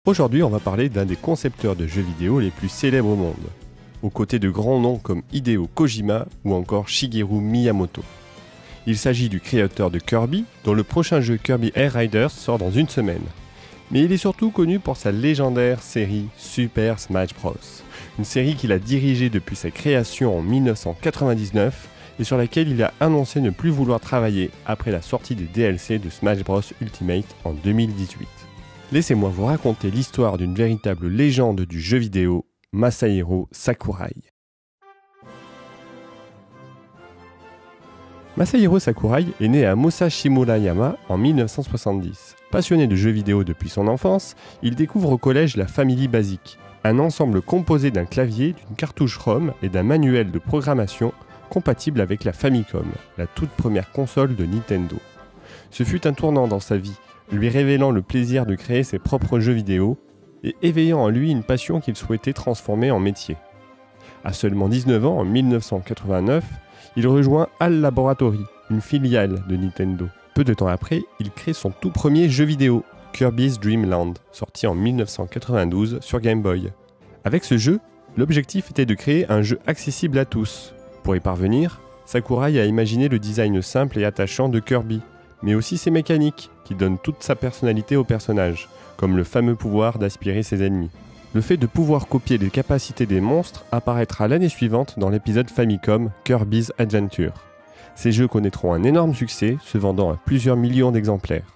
Aujourd'hui, on va parler d'un des concepteurs de jeux vidéo les plus célèbres au monde, aux côtés de grands noms comme Hideo Kojima ou encore Shigeru Miyamoto. Il s'agit du créateur de Kirby, dont le prochain jeu Kirby Air Riders sort dans une semaine. Mais il est surtout connu pour sa légendaire série Super Smash Bros. Une série qu'il a dirigée depuis sa création en 1999 et sur laquelle il a annoncé ne plus vouloir travailler après la sortie des DLC de Smash Bros Ultimate en 2018. Laissez-moi vous raconter l'histoire d'une véritable légende du jeu vidéo, Masahiro Sakurai. Masahiro Sakurai est né à Musashimurayama en 1970. Passionné de jeux vidéo depuis son enfance, il découvre au collège la Family Basic, un ensemble composé d'un clavier, d'une cartouche ROM et d'un manuel de programmation compatible avec la Famicom, la toute première console de Nintendo. Ce fut un tournant dans sa vie, lui révélant le plaisir de créer ses propres jeux vidéo et éveillant en lui une passion qu'il souhaitait transformer en métier. À seulement 19 ans, en 1989, il rejoint HAL Laboratory, une filiale de Nintendo. Peu de temps après, il crée son tout premier jeu vidéo, Kirby's Dream Land, sorti en 1992 sur Game Boy. Avec ce jeu, l'objectif était de créer un jeu accessible à tous. Pour y parvenir, Sakurai a imaginé le design simple et attachant de Kirby, mais aussi ses mécaniques, qui donnent toute sa personnalité au personnage, comme le fameux pouvoir d'aspirer ses ennemis. Le fait de pouvoir copier les capacités des monstres apparaîtra l'année suivante dans l'épisode Famicom Kirby's Adventure. Ces jeux connaîtront un énorme succès, se vendant à plusieurs millions d'exemplaires.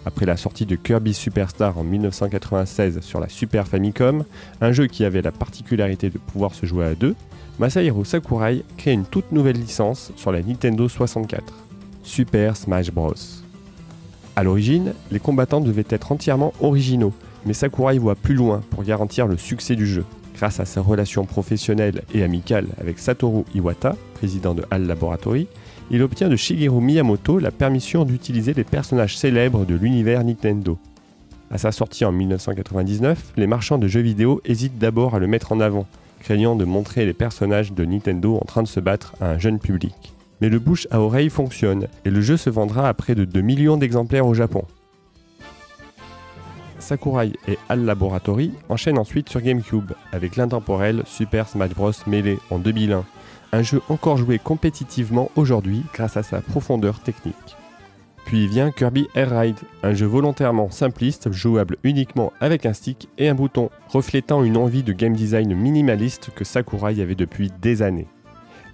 Après la sortie de Kirby Superstar en 1996 sur la Super Famicom, un jeu qui avait la particularité de pouvoir se jouer à deux, Masahiro Sakurai crée une toute nouvelle licence sur la Nintendo 64, Super Smash Bros. A l'origine, les combattants devaient être entièrement originaux, mais Sakurai voit plus loin pour garantir le succès du jeu. Grâce à sa relation professionnelle et amicale avec Satoru Iwata, président de HAL Laboratory, il obtient de Shigeru Miyamoto la permission d'utiliser les personnages célèbres de l'univers Nintendo. À sa sortie en 1999, les marchands de jeux vidéo hésitent d'abord à le mettre en avant, craignant de montrer les personnages de Nintendo en train de se battre à un jeune public. Mais le bouche à oreille fonctionne et le jeu se vendra à près de 2 millions d'exemplaires au Japon. Sakurai et HAL Laboratory enchaînent ensuite sur GameCube avec l'intemporel Super Smash Bros Melee en 2001, un jeu encore joué compétitivement aujourd'hui grâce à sa profondeur technique. Puis vient Kirby Air Ride, un jeu volontairement simpliste, jouable uniquement avec un stick et un bouton, reflétant une envie de game design minimaliste que Sakurai avait depuis des années.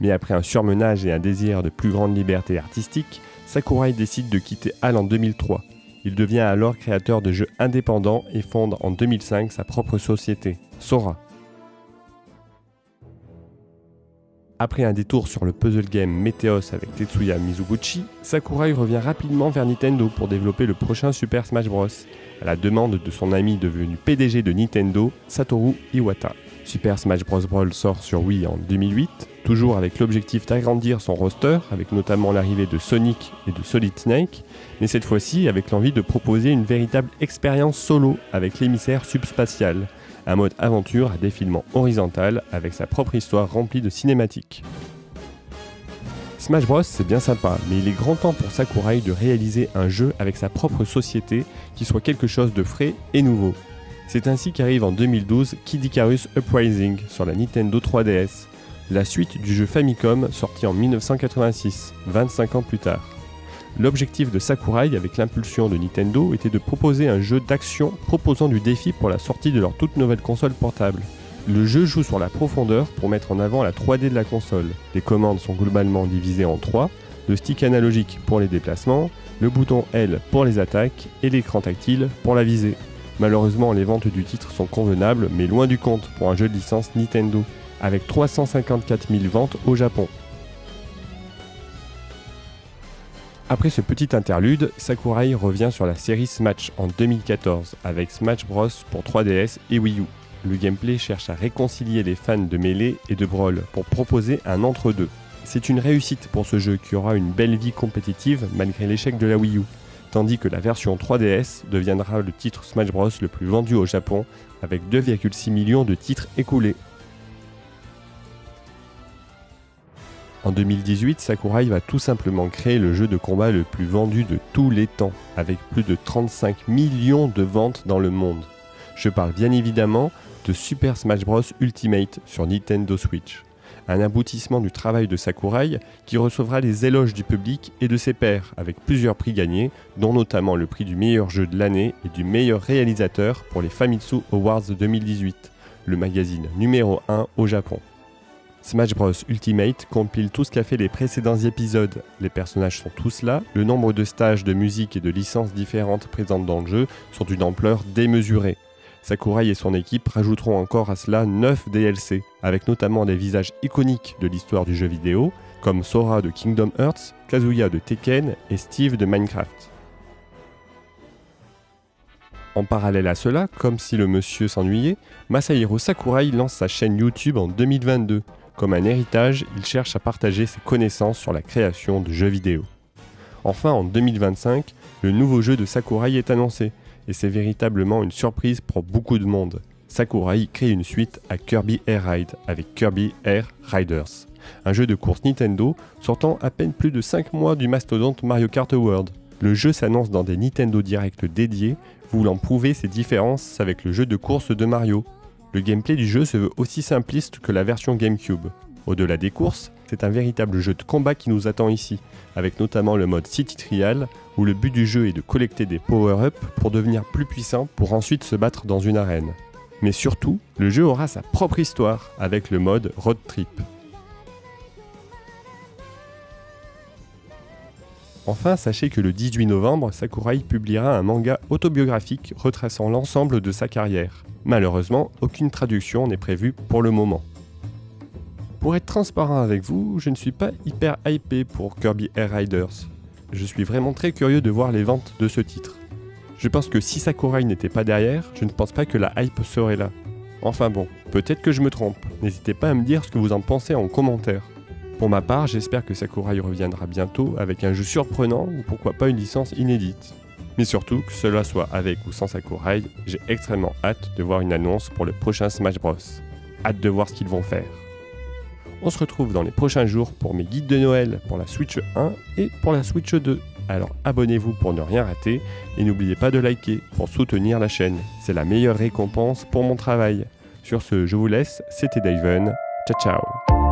Mais après un surmenage et un désir de plus grande liberté artistique, Sakurai décide de quitter HAL en 2003. Il devient alors créateur de jeux indépendants et fonde en 2005 sa propre société, Sora. Après un détour sur le puzzle game Meteos avec Tetsuya Mizuguchi, Sakurai revient rapidement vers Nintendo pour développer le prochain Super Smash Bros, à la demande de son ami devenu PDG de Nintendo, Satoru Iwata. Super Smash Bros Brawl sort sur Wii en 2008, toujours avec l'objectif d'agrandir son roster, avec notamment l'arrivée de Sonic et de Solid Snake, mais cette fois-ci avec l'envie de proposer une véritable expérience solo avec l'émissaire subspatial, un mode aventure à défilement horizontal avec sa propre histoire remplie de cinématiques. Smash Bros c'est bien sympa, mais il est grand temps pour Sakurai de réaliser un jeu avec sa propre société qui soit quelque chose de frais et nouveau. C'est ainsi qu'arrive en 2012 Kid Icarus Uprising sur la Nintendo 3DS, la suite du jeu Famicom sorti en 1986, 25 ans plus tard. L'objectif de Sakurai avec l'impulsion de Nintendo était de proposer un jeu d'action proposant du défi pour la sortie de leur toute nouvelle console portable. Le jeu joue sur la profondeur pour mettre en avant la 3D de la console. Les commandes sont globalement divisées en 3, le stick analogique pour les déplacements, le bouton L pour les attaques et l'écran tactile pour la visée. Malheureusement, les ventes du titre sont convenables, mais loin du compte pour un jeu de licence Nintendo, avec 354 000 ventes au Japon. Après ce petit interlude, Sakurai revient sur la série Smash en 2014, avec Smash Bros pour 3DS et Wii U. Le gameplay cherche à réconcilier les fans de Melee et de Brawl pour proposer un entre-deux. C'est une réussite pour ce jeu qui aura une belle vie compétitive malgré l'échec de la Wii U, tandis que la version 3DS deviendra le titre Smash Bros le plus vendu au Japon, avec 2,6 millions de titres écoulés. En 2018, Sakurai va tout simplement créer le jeu de combat le plus vendu de tous les temps, avec plus de 35 millions de ventes dans le monde. Je parle bien évidemment de Super Smash Bros Ultimate sur Nintendo Switch. Un aboutissement du travail de Sakurai qui recevra les éloges du public et de ses pairs, avec plusieurs prix gagnés, dont notamment le prix du meilleur jeu de l'année et du meilleur réalisateur pour les Famitsu Awards 2018, le magazine numéro 1 au Japon. Smash Bros Ultimate compile tout ce qu'a fait les précédents épisodes. Les personnages sont tous là, le nombre de stages de musique et de licences différentes présentes dans le jeu sont d'une ampleur démesurée. Sakurai et son équipe rajouteront encore à cela 9 DLC, avec notamment des visages iconiques de l'histoire du jeu vidéo, comme Sora de Kingdom Hearts, Kazuya de Tekken et Steve de Minecraft. En parallèle à cela, comme si le monsieur s'ennuyait, Masahiro Sakurai lance sa chaîne YouTube en 2022. Comme un héritage, il cherche à partager ses connaissances sur la création de jeux vidéo. Enfin, en 2025, le nouveau jeu de Sakurai est annoncé, et c'est véritablement une surprise pour beaucoup de monde. Sakurai crée une suite à Kirby Air Ride avec Kirby Air Riders, un jeu de course Nintendo sortant à peine plus de 5 mois du mastodonte Mario Kart World. Le jeu s'annonce dans des Nintendo Direct dédiés, voulant prouver ses différences avec le jeu de course de Mario. Le gameplay du jeu se veut aussi simpliste que la version GameCube. Au-delà des courses, c'est un véritable jeu de combat qui nous attend ici, avec notamment le mode City Trial, où le but du jeu est de collecter des power-ups pour devenir plus puissant pour ensuite se battre dans une arène. Mais surtout, le jeu aura sa propre histoire, avec le mode Road Trip. Enfin, sachez que le 18 novembre, Sakurai publiera un manga autobiographique retraçant l'ensemble de sa carrière. Malheureusement, aucune traduction n'est prévue pour le moment. Pour être transparent avec vous, je ne suis pas hyper hypé pour Kirby Air Riders. Je suis vraiment très curieux de voir les ventes de ce titre. Je pense que si Sakurai n'était pas derrière, je ne pense pas que la hype serait là. Enfin bon, peut-être que je me trompe, n'hésitez pas à me dire ce que vous en pensez en commentaire. Pour ma part, j'espère que Sakurai reviendra bientôt avec un jeu surprenant ou pourquoi pas une licence inédite. Mais surtout, que cela soit avec ou sans Sakurai, j'ai extrêmement hâte de voir une annonce pour le prochain Smash Bros. Hâte de voir ce qu'ils vont faire. On se retrouve dans les prochains jours pour mes guides de Noël pour la Switch 1 et pour la Switch 2. Alors abonnez-vous pour ne rien rater et n'oubliez pas de liker pour soutenir la chaîne. C'est la meilleure récompense pour mon travail. Sur ce, je vous laisse, c'était Daven. Ciao ciao.